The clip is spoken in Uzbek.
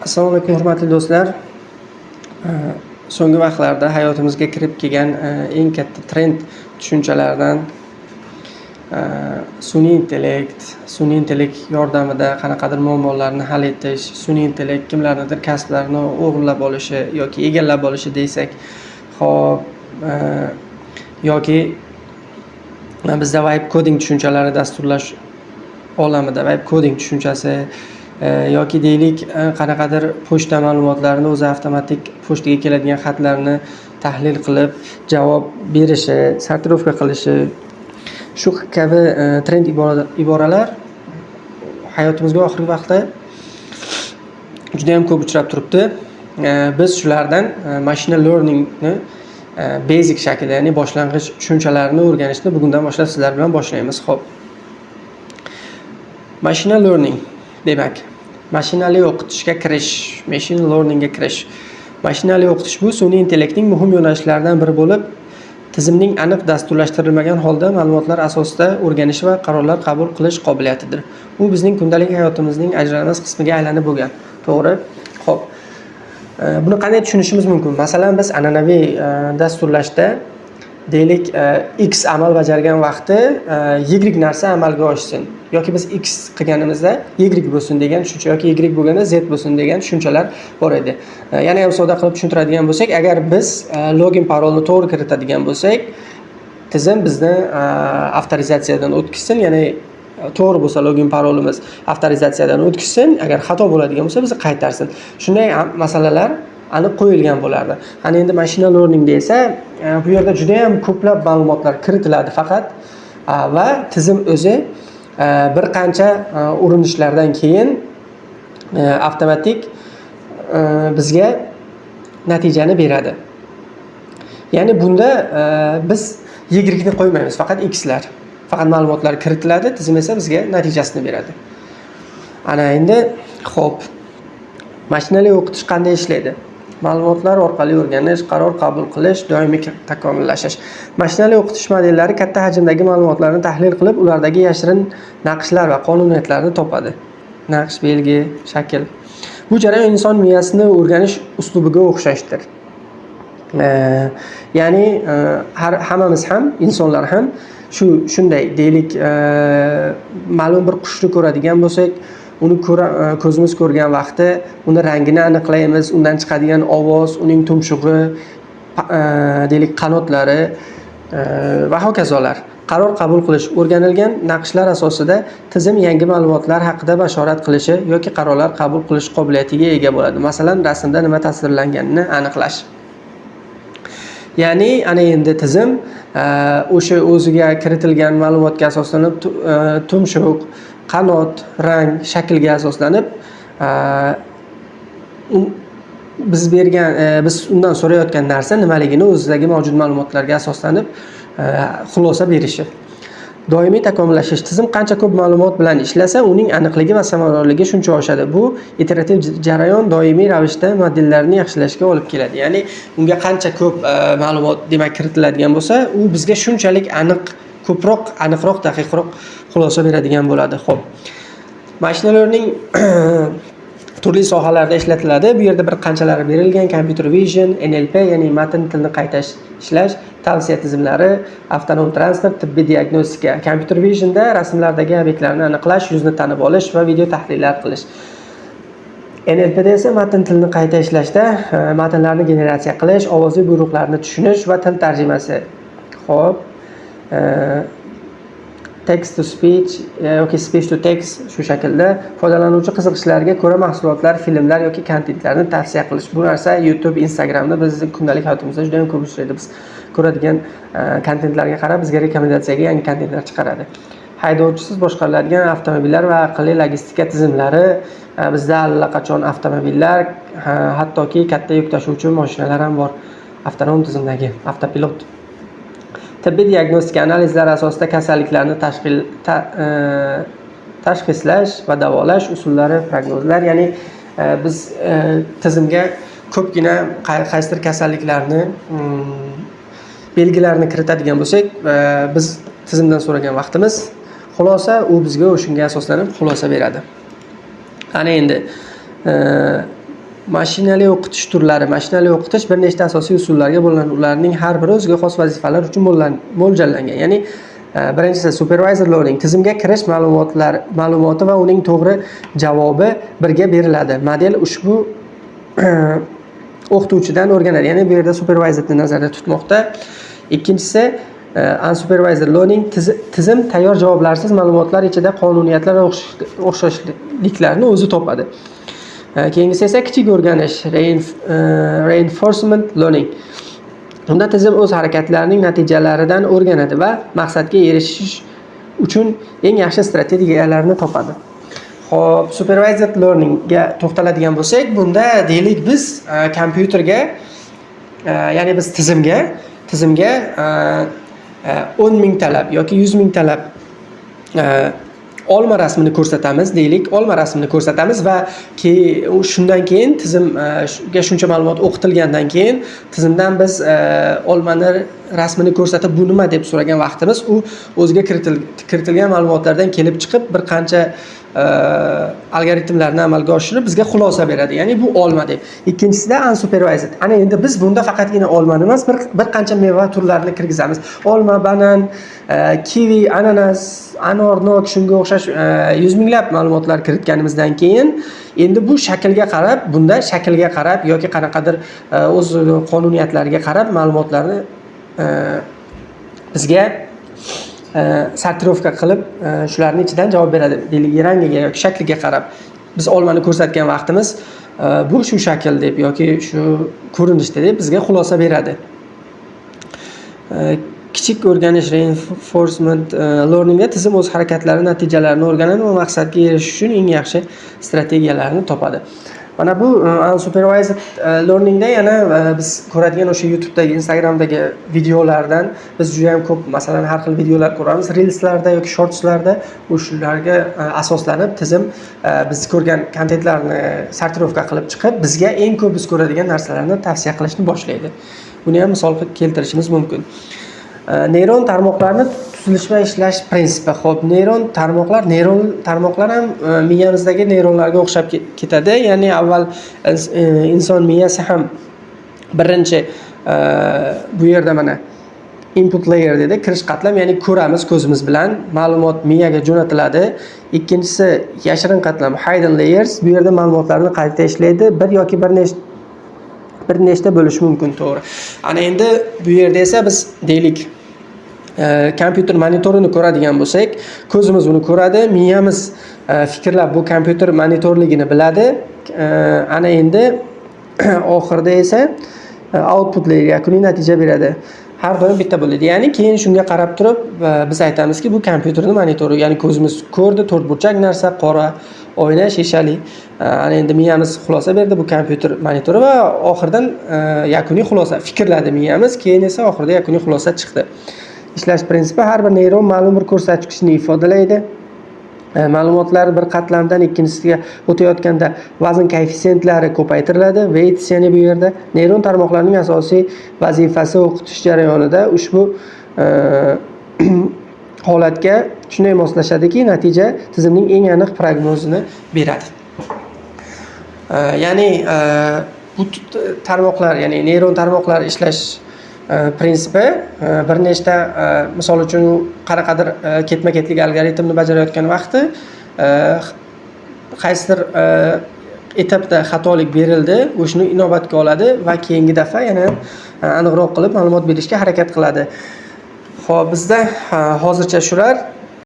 Assalomu alaykum hurmatli do'stlar. So'nggi vaqtlarda hayotimizga kirib kelgan eng katta trend tushunchalaridan sun'iy intellekt yordamida qanaqadir muammolarni hal etish, sun'iy intellekt kimlarnidir kasblarini o'g'irlab olishi yoki egallab olishi desak, hop, yoki bizda vibe coding tushunchalari dasturlash olamida vibe coding tushunchasi yoki deylik qanaqadir pochta ma'lumotlarini o'zi avtomatik pochtaga keladigan xatlarni tahlil qilib javob berishi, sortirovka qilishi, shu kabi trend iboralar hayotimizga oxirgi vaqtda juda ham ko'p uchrab turibdi. Biz shulardan machine learningni basic shaklda, ya'ni boshlang'ich tushunchalarini o'rganishni bugundan boshlab sizlar bilan boshlaymiz. Xo'p. Machine learning demak, mashinali o'qitishga kirish, machine learningga kirish. Mashinali o'qitish bu sun'iy intellektning muhim yo'nalishlaridan biri bo'lib, tizimning aniq dasturlashtirilmagan holda ma'lumotlar asosida o'rganish va qarorlar qabul qilish qobiliyatidir. Bu bizning kundalik hayotimizning ajralmas qismiga aylanib bo'lgan. To'g'ri? Xo'p. Buni qanday tushunishimiz mumkin? Masalan, biz an'anaviy dasturlashda deylik x amal bajargan vaqti y narsa amalga oshsin yoki biz x qilganimizda y bo'lsin degan tushuncha yoki y bo'lganda z bo'lsin degan tushunchalar bor edi. Yana ham sodda qilib tushuntiradigan bo'lsak, agar biz login parolni to'g'ri kiritadigan bo'lsak, tizim bizni avtorizatsiyadan o'tkazsin, ya'ni to'g'ri bo'lsa login parolimiz avtorizatsiyadan o'tkazsin, agar xato bo'ladigan bo'lsa bizni qaytarsin. Shunday masalalar aniq qo'yilgan bo'lardi. Ana endi machine learningda esa bu yerda juda ham ko'plab ma'lumotlar kiritiladi faqat va tizim o'zi bir qancha urinishlardan keyin avtomatik bizga natijani beradi. Ya'ni bunda biz y ni qo'ymaymiz, faqat x'lar. Faqat ma'lumotlar kiritiladi, tizim esa bizga natijasini beradi. Ana endi xo'p. Mashinali o'qitish qanday ishlaydi? Ma'lumotlar orqali o'rganish, qaror qabul qilish, doimiy takomillashish. Mashinali o'qitish modellari katta hajmdagi ma'lumotlarni tahlil qilib, ulardagi yashirin naqshlar va qonuniyatlarni topadi. Naqsh, belgi, shakl. Bu jarayon inson miyasini o'rganish uslubiga o'xshashdir. Ya'ni hammamiz ham, insonlar ham shunday deylik, ma'lum bir qushni ko'radigan bo'lsak, uni ko'zimiz ko'rgan vaqti uni rangini aniqlaymiz, undan chiqadigan ovoz, uning tumshug'i, deylik qanotlari va hokazolar. Qaror qabul qilish o'rganilgan naqshlar asosida tizim yangi ma'lumotlar haqida bashorat qilishi yoki qarorlar qabul qilish qobiliyatiga ega bo'ladi. Masalan, rasmda nima tasvirlanganini aniqlash. Ya'ni ana endi tizim o'sha o'ziga kiritilgan ma'lumotga asoslanib tumshuq, qanot, rang, shaklga asoslanib biz undan so'rayotgan narsa nimaligini o'zidagi mavjud ma'lumotlarga asoslanib xulosa berishi. Doimiy takomillashish. Tizim qancha ko'p ma'lumot bilan ishlasa, uning aniqligi va samaradorligi shuncha oshadi. Bu iterativ jarayon doimiy ravishda modellarni yaxshilashga olib keladi. Ya'ni unga qancha ko'p ma'lumot demak kiritiladigan bo'lsa, u bizga shunchalik ko'proq, aniqroq, daqiqroq xulosa beradigan bo'ladi. Xo'p. Machine learning turli sohalarda ishlatiladi. Bu yerda bir qanchalari berilgan: computer vision, NLP, ya'ni matn tilni qayta ishlash, tavsiya tizimlari, avtonom transport, tibbiy diagnostika. Computer visionda rasmlardagi obyektlarni aniqlash, yuzni tanib olish va video tahlillar qilish. NLPda esa matn tilni qayta ishlashda matnlarni generatsiya qilish, ovozli buyruqlarni tushunish va til tarjimasi. Xo'p. Text to speech yoki speech to text shu shaklda foydalanuvchi qiziqishlariga ko'ra mahsulotlar, filmlar yoki kontentlarni tavsiya qilish. Bu narsa YouTube, Instagramda bizning kundalik hayotimizda juda ham ko'p uchraydi. Biz ko'radigan kontentlarga qarab bizga rekomendatsiyaga yangi kontentlar chiqaradi. Haydovchisiz boshqariladigan avtomobillar va aqlli logistika tizimlari. Bizda allaqachon avtomobillar, hattoki katta yuk tashuvchi mashinalar ham bor. Avtonom tizimdagi avtopilot. Tibbiy diagnostika analizlari asosida kasalliklarni tashxislash va davolash usullari, prognozlar, ya'ni biz tizimga ko'pgina qaysidir kasalliklarni belgilarini kiritadigan bo'lsak, biz tizimdan so'ragan vaqtimiz xulosa u bizga o'shunga asoslanib xulosa beradi. Ana endi mashinali o'qitish turlari. Mashinali o'qitish bir nechta asosiy usullarga bo'linadi. Ularning har biri o'ziga xos vazifalar uchun mo'ljallangan. Ya'ni birinchisi supervisor learning, tizimga kirish ma'lumoti va uning to'g'ri javobi birga beriladi. Model ushbu o'qituvchidan o'rganadi. Ya'ni bu yerda supervisorni nazarda tutmoqda. Ikkinchisi unsupervised learning, tizim tayyor javoblarsiz ma'lumotlar ichida qonuniyatlar va o'xshashliklarni o'zi topadi. Keyingisi esa kichik o'rganish, reinforcement learning. Unda tizim o'z harakatlarining natijalaridan o'rganadi va maqsadga erishish uchun eng yaxshi strategiyalarni topadi. Xo'p, supervised learning ga to'xtaladigan bo'lsak, bunda deylik biz kompyuterga, ya'ni biz tizimga 10,000 talab yoki 100,000 talab olma rasmini ko'rsatamiz deylik, olma rasmini ko'rsatamiz va shundan keyin tizimga shuncha ma'lumot o'qitilgandan keyin tizimdan biz olmani rasmini ko'rsatib bu nima deb so'ragan vaqtimiz u o'ziga kiritilgan ma'lumotlardan kelib chiqib bir qancha algoritmlarni amalga oshirib bizga xulosa beradi. Ya'ni bu olma deb. Ikkinchisida unsupervised. Ana endi biz bunda faqatgina olmani emas, bir qancha meva turlarini kirgizamiz. Olma, banan, kivi, ananas, anor, nok, shunga o'xshash 100 minglab ma'lumotlar kiritganimizdan keyin endi bu shaklga qarab yoki qanaqadir o'z qonuniyatlariga qarab ma'lumotlarni bizga sortirovka qilib shularning ichidan javob beradi. Deylik, rangiga yoki shakliga qarab biz olmani ko'rsatgan vaqtimiz bu shu shakl deb yoki shu ko'rinishda deb bizga xulosa beradi. Kichik o'rganish reinforcement learningda tizim o'z harakatlari natijalarini o'rganadi va maqsadga erishish uchun eng yaxshi strategiyalarni topadi. Mana bu unsupervised learningda yana biz ko'radigan o'sha YouTube'dagi, Instagram'dagi videolardan biz juda ham ko'p, masalan, har xil videolar ko'ramiz. Reelslarda yoki shortslarda shularga asoslanib tizim biz ko'rgan kontentlarni sortirovka qilib chiqib, bizga eng ko'p biz ko'radigan narsalarni tavsiya qilishni boshlaydi. Buni ham misol keltirishimiz mumkin. Neyron tarmoqlarni tuzilish va ishlash prinsipi. Xo'p, neyron tarmoqlar ham miyamizdagi neyronlarga o'xshab ketadi. Ya'ni avval inson miyasi ham birinchi bu yerda mana input layer dedi, kirish qatlam, ya'ni ko'ramiz ko'zimiz bilan, ma'lumot miyaga jo'natiladi. Ikkinchisi yashirin qatlam, hidden layers, bu yerda ma'lumotlarni qayta ishlaydi. Bir yoki bir nechta bo'lishi mumkin, to'g'ri. Ana endi bu yerda esa biz deylik kompyuter monitorini ko'radigan bo'lsak, ko'zimiz uni ko'radi, miyamiz fikrlab bu kompyuter monitorligini biladi. Ana endi oxirida esa output layer yakuniy natija beradi. Har doim bitta bo'ladi. Ya'ni keyin shunga qarab turib biz aytamizki, bu kompyuterning monitori, ya'ni ko'zimiz ko'rdi, to'rtburchak narsa, qora oyna, shishali. Ana endi miyamiz xulosa berdi, bu kompyuter monitori va oxirdan yakuniy xulosa fikrladi miyamiz, keyin esa oxirida yakuniy xulosa chiqdi. Ishlash prinsipi: har bir neyron ma'lum bir ko'rsatkichni ifodalaydi. Ma'lumotlar bir qatlamdan ikkinchisiga o'tayotganda vazn koeffitsientlari ko'paytiriladi. Weights, ya'ni bu yerda neyron tarmoqlarning asosiy vazifasi o'qitish jarayonida ushbu holatga shunday moslashadiki, natija tizimning eng aniq prognozini beradi. Ya'ni bu tarmoqlar, ya'ni neyron tarmoqlar ishlash prinsipi bir nechta, misol uchun qanaqadir ketma-ketlik algoritmni bajarayotgan vaqti qaysidir etapda xatolik berildi, o'shini inobatga oladi va keyingi daf'a yana aniqroq qilib ma'lumot berishga harakat qiladi. Xo'p, bizda hozircha shular.